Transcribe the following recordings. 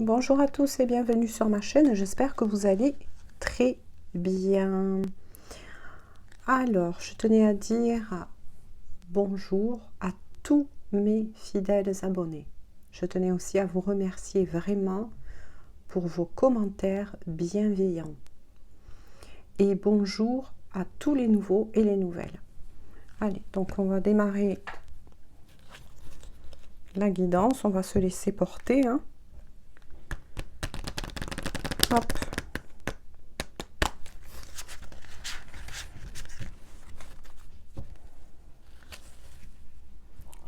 Bonjour à tous et bienvenue sur ma chaîne, j'espère que vous allez très bien. Alors, je tenais à dire bonjour à tous mes fidèles abonnés. Je tenais aussi à vous remercier vraiment pour vos commentaires bienveillants. Et bonjour à tous les nouveaux et les nouvelles. Allez, donc on va démarrer la guidance, on va se laisser porter. Hein. Hop.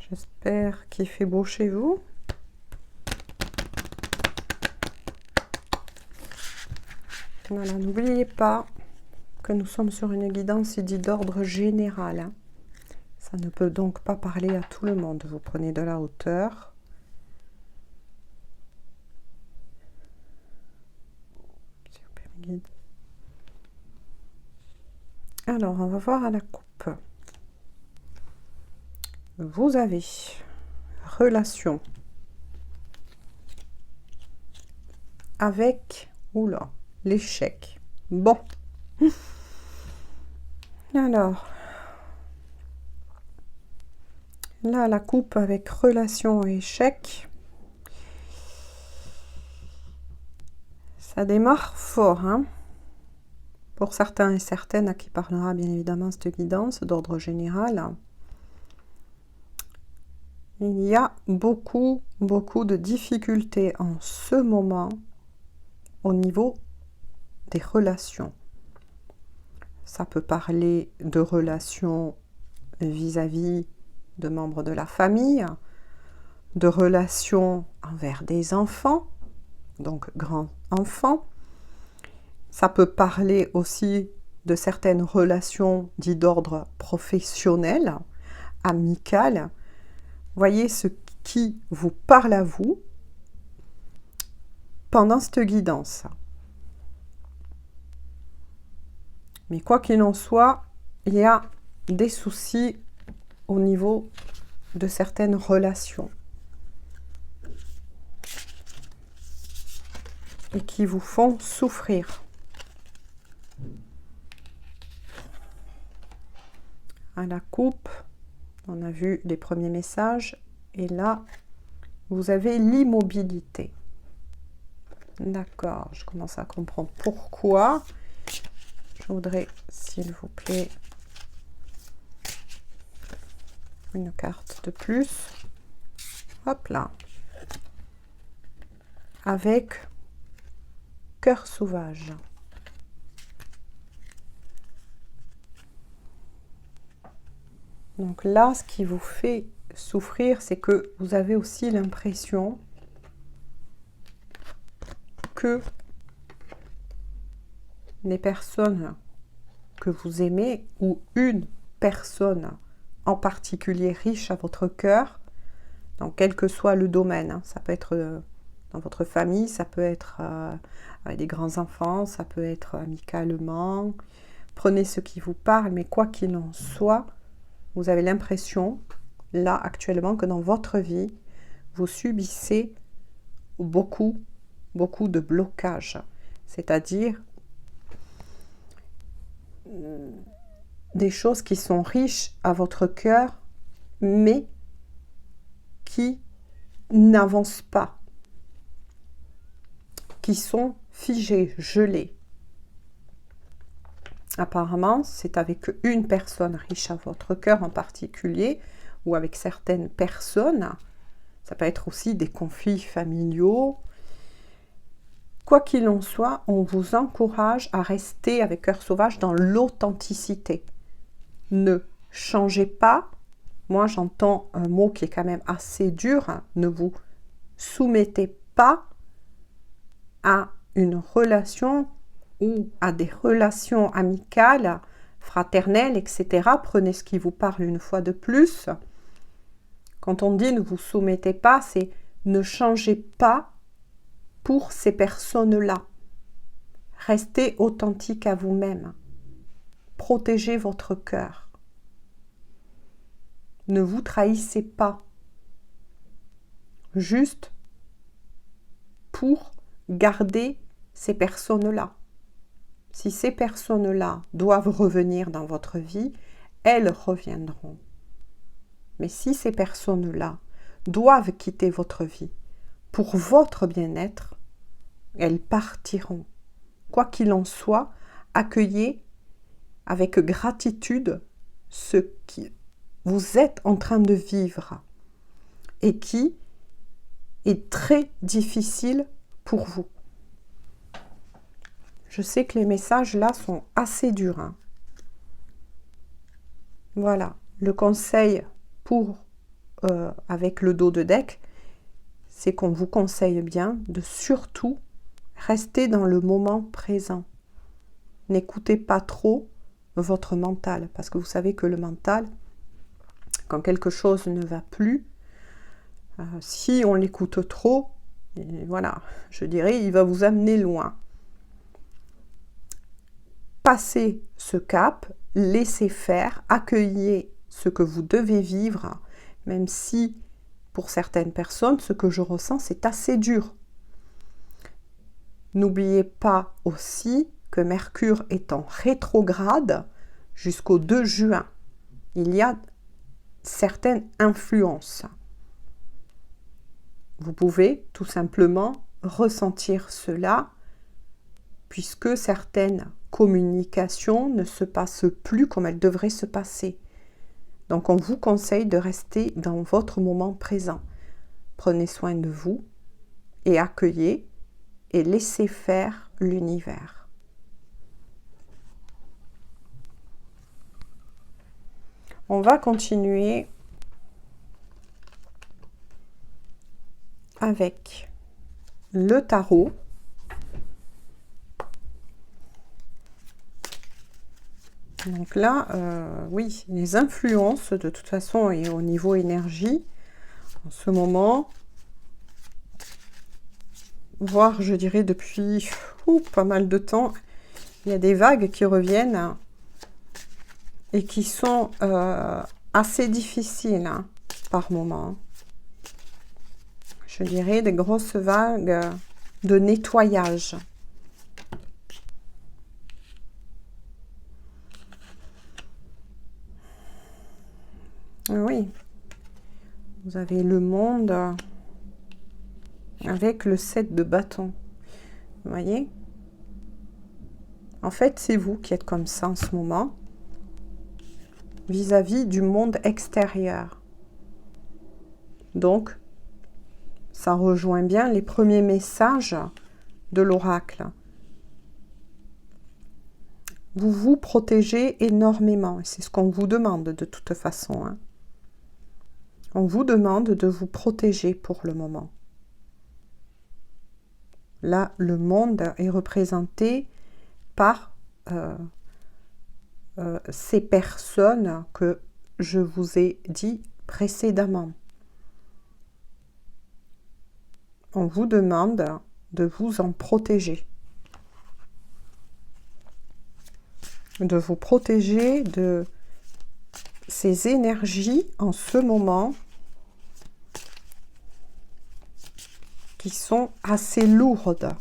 J'espère qu'il fait beau chez vous. Voilà, n'oubliez pas que nous sommes sur une guidance dite d'ordre général. Hein. Ça ne peut donc pas parler à tout le monde. Vous prenez de la hauteur. Alors, on va voir à la coupe. Vous avez relation avec, oula, l'échec. Bon. Alors, là, la coupe avec relation et échec. Ça démarre fort, hein. Pour certains et certaines à qui parlera bien évidemment cette guidance d'ordre général. Il y a beaucoup de difficultés en ce moment au niveau des relations. Ça peut parler de relations vis-à-vis de membres de la famille, de relations envers des enfants, donc grands enfants. Ça peut parler aussi de certaines relations dites d'ordre professionnel, amical. Voyez ce qui vous parle à vous pendant cette guidance. Mais quoi qu'il en soit, il y a des soucis au niveau de certaines relations et qui vous font souffrir. À la coupe, on a vu les premiers messages et là, vous avez l'immobilité. D'accord, je commence à comprendre pourquoi. Je voudrais, s'il vous plaît, une carte de plus. Hop là. Avec cœur sauvage. Donc là, ce qui vous fait souffrir, c'est que vous avez aussi l'impression que les personnes que vous aimez ou une personne en particulier riche à votre cœur, donc quel que soit le domaine, hein, ça peut être dans votre famille, ça peut être avec des grands-enfants, ça peut être amicalement, prenez ce qui vous parle, mais quoi qu'il en soit, vous avez l'impression, là actuellement, que dans votre vie, vous subissez beaucoup de blocages, c'est-à-dire des choses qui sont riches à votre cœur, mais qui n'avancent pas, qui sont figées, gelées. Apparemment, c'est avec une personne riche à votre cœur en particulier, ou avec certaines personnes. Ça peut être aussi des conflits familiaux. Quoi qu'il en soit, on vous encourage à rester avec cœur sauvage dans l'authenticité. Ne changez pas. Moi, j'entends un mot qui est quand même assez dur. Hein. Ne vous soumettez pas à une relation ou à des relations amicales, fraternelles, etc. Prenez ce qui vous parle une fois de plus. Quand on dit ne vous soumettez pas, c'est ne changez pas pour ces personnes-là. Restez authentique à vous-même. Protégez votre cœur. Ne vous trahissez pas. Juste pour garder ces personnes-là. Si ces personnes-là doivent revenir dans votre vie, elles reviendront. Mais si ces personnes-là doivent quitter votre vie pour votre bien-être, elles partiront. Quoi qu'il en soit, accueillez avec gratitude ce que vous êtes en train de vivre et qui est très difficile pour vous. Je sais que les messages là sont assez durs, hein. Voilà, le conseil avec le dos de deck, c'est qu'on vous conseille bien de surtout rester dans le moment présent. N'écoutez pas trop votre mental, parce que vous savez que le mental, quand quelque chose ne va plus, si on l'écoute trop, voilà, je dirais, il va vous amener loin. Passez ce cap, laissez faire, accueillez ce que vous devez vivre, même si pour certaines personnes, ce que je ressens, c'est assez dur. N'oubliez pas aussi que Mercure est en rétrograde jusqu'au 2 juin. Il y a certaines influences. Vous pouvez tout simplement ressentir cela puisque certaines communications ne se passent plus comme elles devraient se passer. Donc on vous conseille de rester dans votre moment présent. Prenez soin de vous et accueillez et laissez faire l'univers. On va continuer avec le tarot. Donc là, oui, les influences de toute façon et au niveau énergie, en ce moment, voire je dirais depuis pas mal de temps, il y a des vagues qui reviennent et qui sont assez difficiles par moment. Je dirais des grosses vagues de nettoyage. Oui, vous avez le monde avec le 7 de bâton. Vous voyez? En fait, c'est vous qui êtes comme ça en ce moment, vis-à-vis du monde extérieur. Donc, ça rejoint bien les premiers messages de l'oracle. Vous vous protégez énormément, et c'est ce qu'on vous demande de toute façon, hein. On vous demande de vous protéger pour le moment. Là, le monde est représenté par ces personnes que je vous ai dit précédemment. On vous demande de vous en protéger. De vous protéger de ces énergies en ce moment qui sont assez lourdes,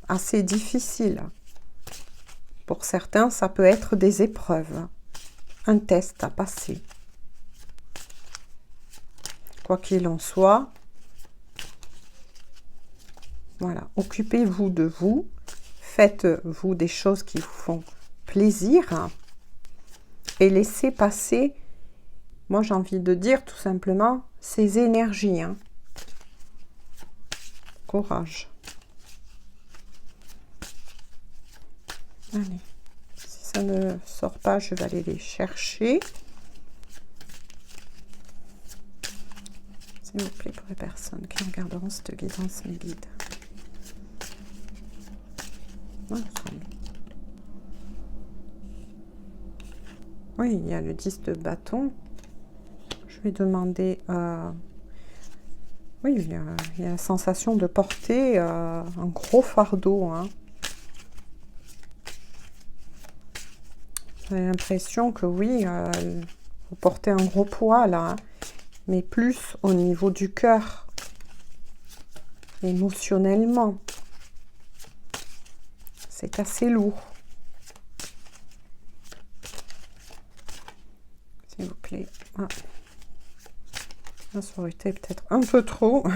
assez difficiles. Pour certains, ça peut être des épreuves, un test à passer. Quoi qu'il en soit, voilà, occupez-vous de vous, faites-vous des choses qui vous font plaisir et laissez passer, moi j'ai envie de dire tout simplement, ces énergies. Courage. Allez, si ça ne sort pas, je vais aller les chercher. S'il vous plaît, pour les personnes qui regarderont cette guidance, mes guides. Oui, il y a le 10 de bâton. Je vais demander... Oui, il y a la sensation de porter un gros fardeau. J'ai l'impression que oui, vous portez un gros poids là, mais plus au niveau du cœur émotionnellement. C'est assez lourd. S'il vous plaît. Ah. Ça aurait été peut-être un peu trop.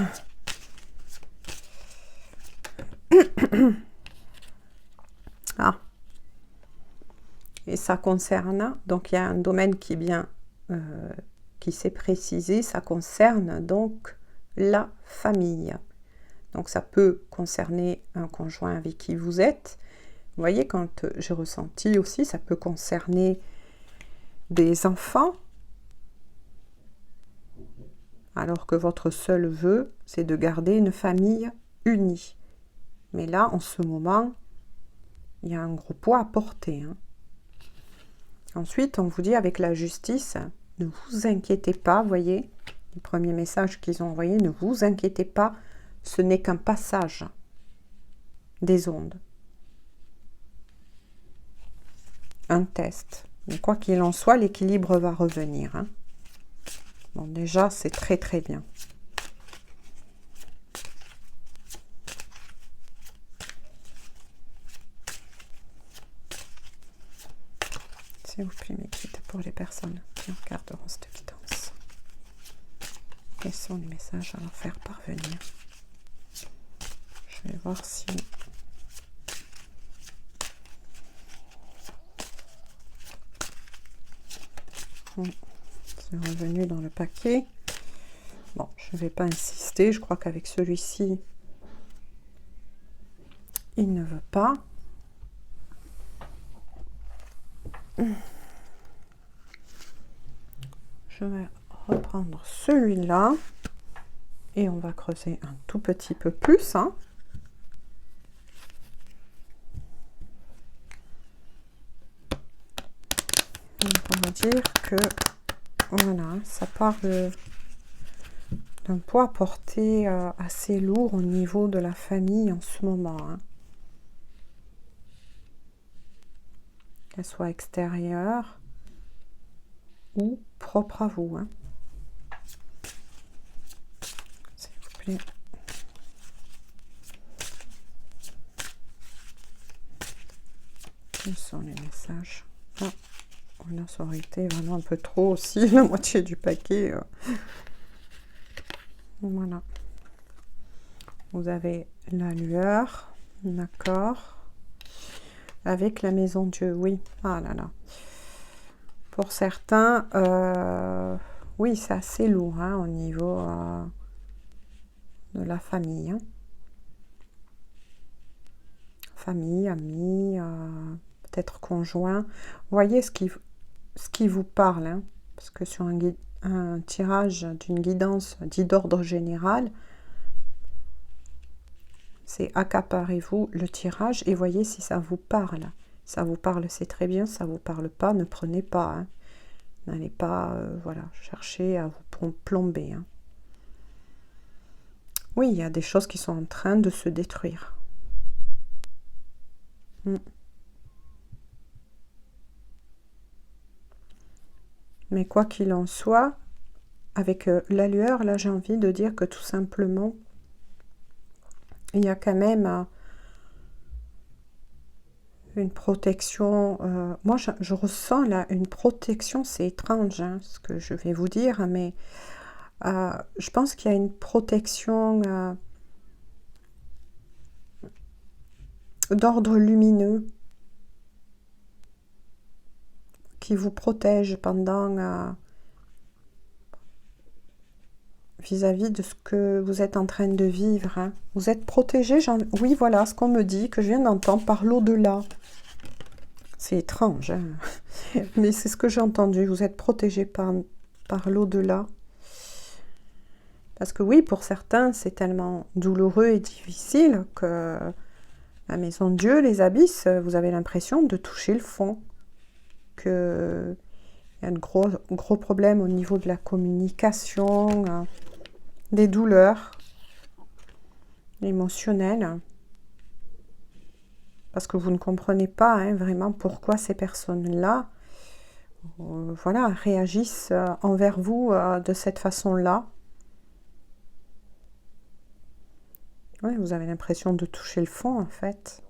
Ah. Et ça concerne, donc il y a un domaine qui est bien, qui s'est précisé, ça concerne donc la famille. Donc ça peut concerner un conjoint avec qui vous êtes. Vous voyez, quand j'ai ressenti aussi, ça peut concerner des enfants, alors que votre seul vœu, c'est de garder une famille unie. Mais là, en ce moment, il y a un gros poids à porter. Hein. Ensuite, on vous dit avec la justice, ne vous inquiétez pas, voyez, le premier message qu'ils ont envoyé, ne vous inquiétez pas, ce n'est qu'un passage des ondes. Un test. Mais quoi qu'il en soit, l'équilibre va revenir. Hein. Bon, déjà, c'est très très bien. S'il vous plaît, mes guides, pour les personnes qui regarderont cette guidance. Quels sont les messages à leur faire parvenir? Je vais voir si... C'est revenu dans le paquet. Bon, je ne vais pas insister. Je crois qu'avec celui-ci, il ne veut pas. Je vais reprendre celui-là. Et on va creuser un tout petit peu plus. Hein. Donc on va dire que voilà, ça parle d'un poids porté assez lourd au niveau de la famille en ce moment. Hein. Qu'elle soit extérieure ou propre à vous. Hein. S'il vous plaît. Quels sont les messages? Ah. Là, ça aurait été vraiment un peu trop aussi, la moitié du paquet. Voilà. Vous avez la lueur, d'accord. Avec la maison Dieu, oui. Ah là là. Pour certains, oui, c'est assez lourd hein, au niveau de la famille. Hein. Famille, amis, peut-être conjoint. Vous voyez ce qui vous parle, hein, parce que sur un tirage d'une guidance dit d'ordre général, c'est accaparez-vous le tirage et voyez si ça vous parle. Ça vous parle, c'est très bien, ça vous parle pas, ne prenez pas. Hein. N'allez pas voilà, chercher à vous plomber. Hein. Oui, il y a des choses qui sont en train de se détruire. Mais quoi qu'il en soit, avec la lueur, là j'ai envie de dire que tout simplement, il y a quand même une protection. Moi, je ressens là une protection, c'est étrange hein, ce que je vais vous dire, mais je pense qu'il y a une protection d'ordre lumineux qui vous protège pendant vis-à-vis de ce que vous êtes en train de vivre. Hein. Vous êtes protégé, oui, voilà ce qu'on me dit, que je viens d'entendre par l'au-delà. C'est étrange, hein. Mais c'est ce que j'ai entendu. Vous êtes protégé par l'au-delà. Parce que oui, pour certains, c'est tellement douloureux et difficile que la maison de Dieu, les abysses, vous avez l'impression de toucher le fond. Que il y a de gros problèmes au niveau de la communication, des douleurs émotionnelles. Parce que vous ne comprenez pas hein, vraiment pourquoi ces personnes-là voilà, réagissent envers vous de cette façon-là. Oui, vous avez l'impression de toucher le fond, en fait.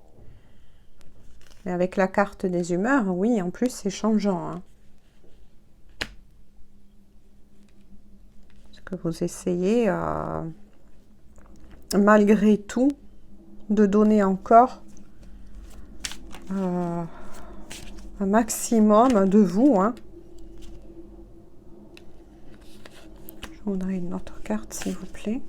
Et avec la carte des humeurs, oui, en plus, c'est changeant. Hein. Parce que vous essayez, malgré tout, de donner encore un maximum de vous. Hein. Je voudrais une autre carte, s'il vous plaît.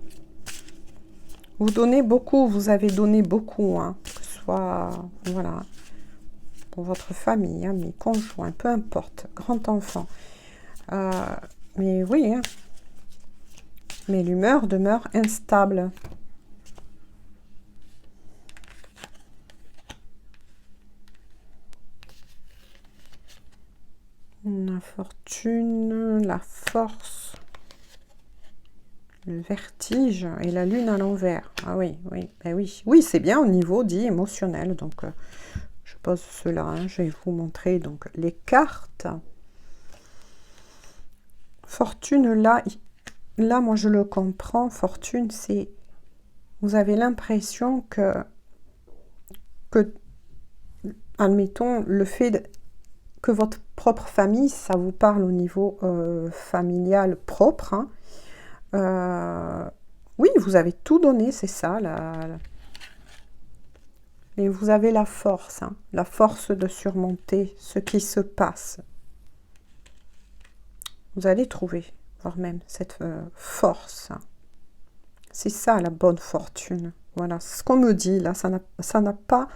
Vous donnez beaucoup, vous avez donné beaucoup, hein, que ce soit, voilà, pour votre famille, amis, conjoints, peu importe, grand enfant. Mais oui, hein, mais l'humeur demeure instable. La fortune, la force, le vertige et la lune à l'envers. Ah oui, oui, ben oui. Oui, c'est bien au niveau dit émotionnel. Donc, je pose cela. Hein. Je vais vous montrer donc les cartes. Fortune, là, moi, je le comprends. Fortune, c'est... Vous avez l'impression que, admettons, le fait que votre propre famille, ça vous parle au niveau familial propre, hein. Oui, vous avez tout donné, c'est ça. Et vous avez la force, hein, la force de surmonter ce qui se passe. Vous allez trouver, voire même, cette force. C'est ça, la bonne fortune. Voilà, c'est ce qu'on me dit, là. Ça n'a pas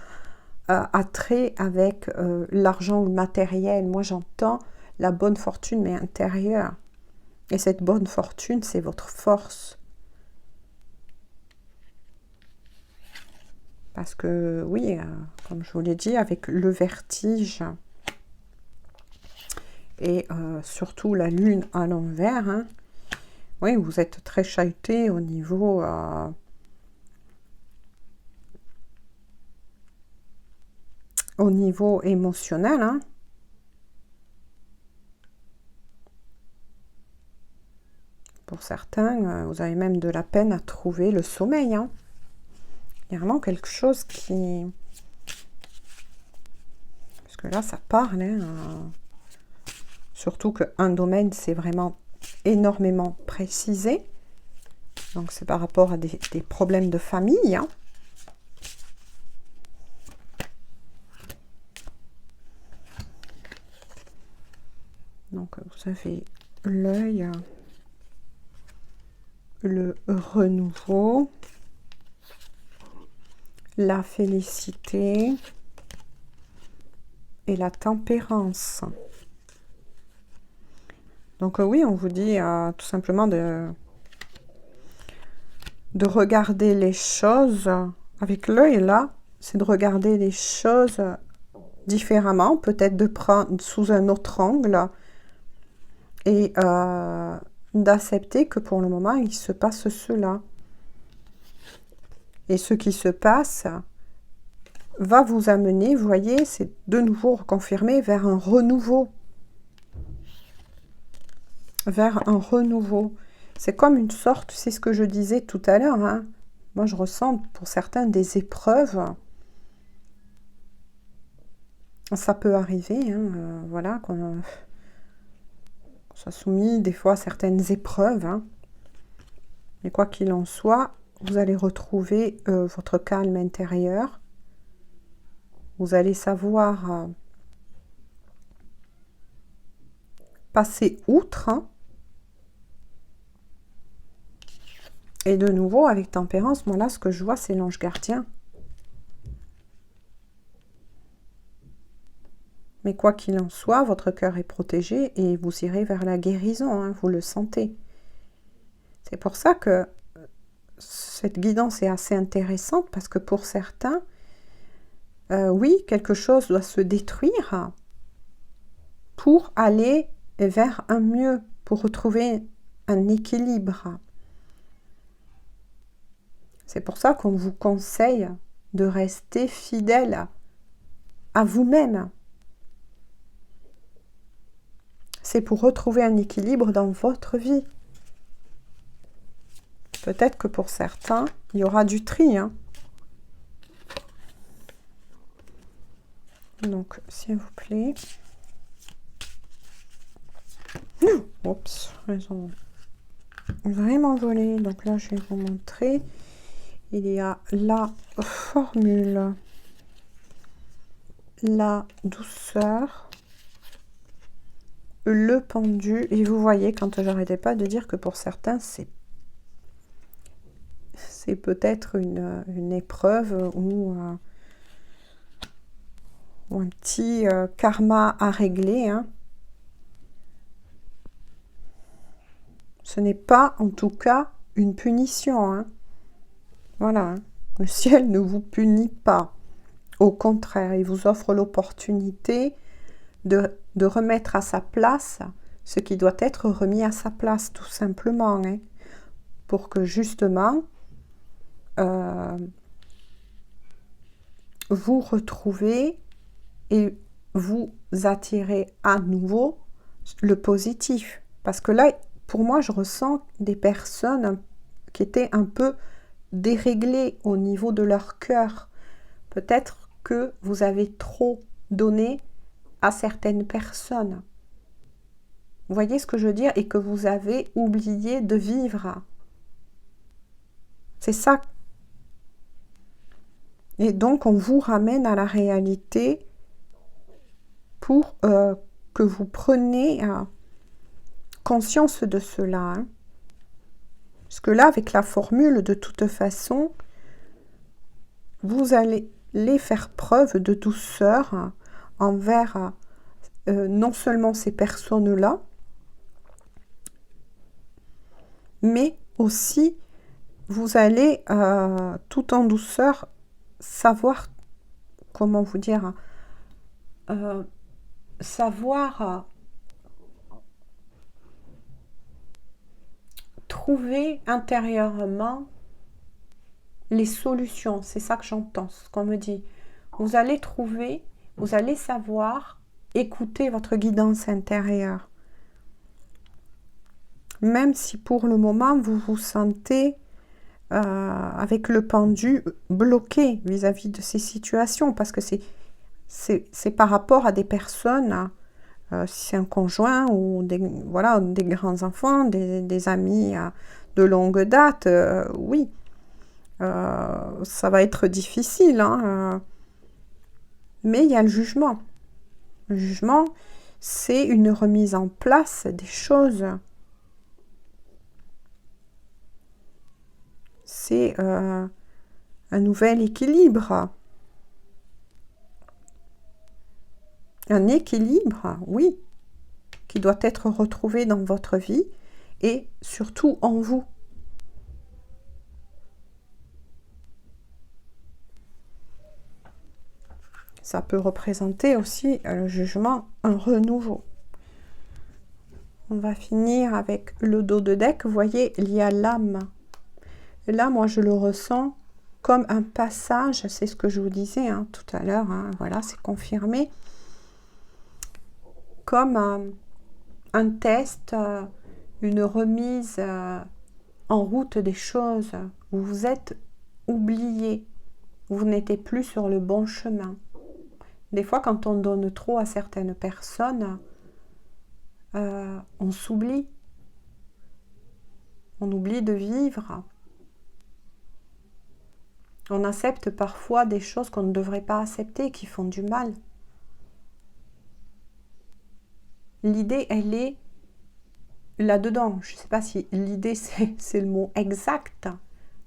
attrait avec l'argent ou le matériel. Moi, j'entends la bonne fortune, mais intérieure. Et cette bonne fortune, c'est votre force. Parce que, oui, comme je vous l'ai dit, avec le vertige et surtout la lune à l'envers, hein, oui, vous êtes très chahuté au niveau... au niveau émotionnel, hein. Pour certains, vous avez même de la peine à trouver le sommeil, hein. Il y a vraiment quelque chose qui... Parce que là, ça parle, hein. Surtout qu'un domaine, c'est vraiment énormément précisé. Donc, c'est par rapport à des problèmes de famille, hein. Donc, vous avez l'œil, le renouveau, la félicité et la tempérance. Donc oui, on vous dit tout simplement de regarder les choses avec l'œil là, c'est de regarder les choses différemment, peut-être de prendre sous un autre angle et d'accepter que pour le moment, il se passe cela. Et ce qui se passe va vous amener, vous voyez, c'est de nouveau reconfirmé vers un renouveau. Vers un renouveau. C'est comme une sorte, c'est ce que je disais tout à l'heure, hein. Moi, je ressens pour certains des épreuves. Ça peut arriver, hein, voilà, qu'on soit soumis des fois à certaines épreuves. Hein. Mais quoi qu'il en soit, vous allez retrouver votre calme intérieur. Vous allez savoir passer outre. Hein. Et de nouveau, avec tempérance, moi là, ce que je vois, c'est l'ange gardien. Mais quoi qu'il en soit, votre cœur est protégé et vous irez vers la guérison, hein, vous le sentez. C'est pour ça que cette guidance est assez intéressante, parce que pour certains, oui, quelque chose doit se détruire pour aller vers un mieux, pour retrouver un équilibre. C'est pour ça qu'on vous conseille de rester fidèle à vous-même. C'est pour retrouver un équilibre dans votre vie. Peut-être que pour certains, il y aura du tri. Hein. Donc, s'il vous plaît. Oups, elles ont vraiment volé. Donc là, je vais vous montrer. Il y a la formule, la douceur, le pendu. Et vous voyez, quand j'arrêtais pas de dire que pour certains, c'est peut-être une épreuve ou un petit karma à régler. Hein. Ce n'est pas, en tout cas, une punition. Hein. Voilà. Hein. Le ciel ne vous punit pas. Au contraire, il vous offre l'opportunité de remettre à sa place ce qui doit être remis à sa place, tout simplement. Hein. Pour que, justement, vous retrouvez et vous attirez à nouveau le positif. Parce que là, pour moi, je ressens des personnes qui étaient un peu déréglées au niveau de leur cœur. Peut-être que vous avez trop donné à certaines personnes. Vous voyez ce que je veux dire? Et que vous avez oublié de vivre. C'est ça. Et donc, on vous ramène à la réalité pour que vous preniez conscience de cela. Hein. Parce que là, avec la formule, de toute façon, vous allez faire preuve de douceur envers non seulement ces personnes-là, mais aussi vous allez tout en douceur savoir, comment vous dire, savoir trouver intérieurement les solutions. C'est ça que j'entends, ce qu'on me dit. Vous allez trouver, vous allez savoir écouter votre guidance intérieure. Même si pour le moment, vous vous sentez avec le pendu bloqué vis-à-vis de ces situations, parce que c'est par rapport à des personnes, si c'est un conjoint ou des grands-enfants, des amis de longue date, oui, ça va être difficile, hein, mais il y a le jugement. Le jugement, c'est une remise en place des choses. C'est un nouvel équilibre. Un équilibre, oui, qui doit être retrouvé dans votre vie et surtout en vous. Ça peut représenter aussi le jugement, un renouveau. On va finir avec le dos de deck. Vous voyez, il y a l'âme. Là, moi, je le ressens comme un passage. C'est ce que je vous disais hein, tout à l'heure. Hein, voilà, c'est confirmé. Comme un test, une remise en route des choses. Où vous êtes oublié. Vous n'êtes plus sur le bon chemin. Des fois, quand on donne trop à certaines personnes, on s'oublie. On oublie de vivre. On accepte parfois des choses qu'on ne devrait pas accepter, qui font du mal. L'idée, elle est là-dedans. Je ne sais pas si l'idée, c'est le mot exact.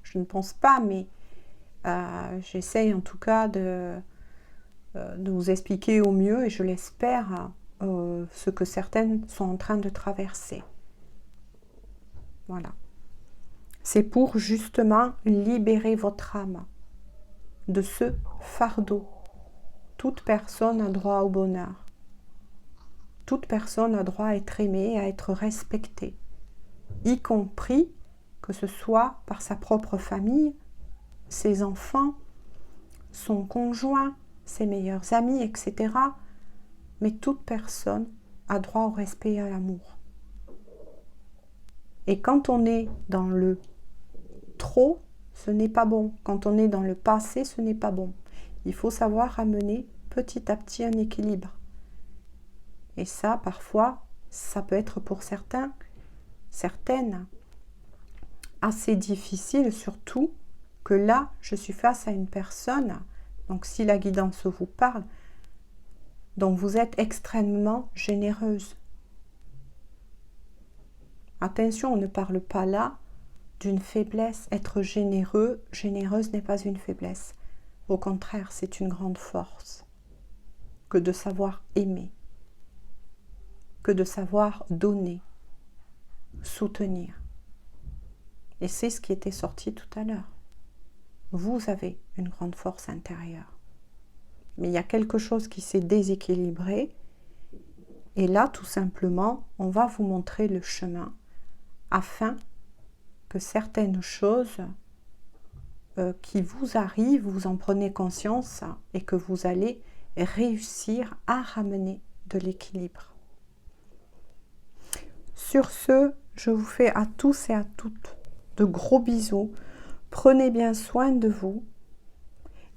Je ne pense pas, mais j'essaye en tout cas de vous expliquer au mieux, et je l'espère, ce que certaines sont en train de traverser. Voilà. C'est pour justement libérer votre âme de ce fardeau. Toute personne a droit au bonheur. Toute personne a droit à être aimée, à être respectée, y compris que ce soit par sa propre famille, ses enfants, son conjoint, ses meilleurs amis, etc. Mais toute personne a droit au respect et à l'amour. Et quand on est dans le trop, ce n'est pas bon. Quand on est dans le passé, ce n'est pas bon. Il faut savoir ramener petit à petit un équilibre. Et ça, parfois, ça peut être pour certains, certaines, assez difficile, surtout que là, je suis face à une personne, donc si la guidance vous parle, dont vous êtes extrêmement généreuse. Attention, on ne parle pas là d'une faiblesse. Être généreux, généreuse n'est pas une faiblesse. Au contraire, c'est une grande force que de savoir aimer, que de savoir donner, soutenir. Et c'est ce qui était sorti tout à l'heure. Vous avez une grande force intérieure. Mais il y a quelque chose qui s'est déséquilibré. Et là, tout simplement, on va vous montrer le chemin afin que certaines choses qui vous arrivent, vous en prenez conscience et que vous allez réussir à ramener de l'équilibre. Sur ce, je vous fais à tous et à toutes de gros bisous. Prenez bien soin de vous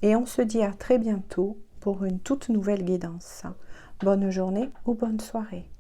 et on se dit à très bientôt pour une toute nouvelle guidance. Bonne journée ou bonne soirée.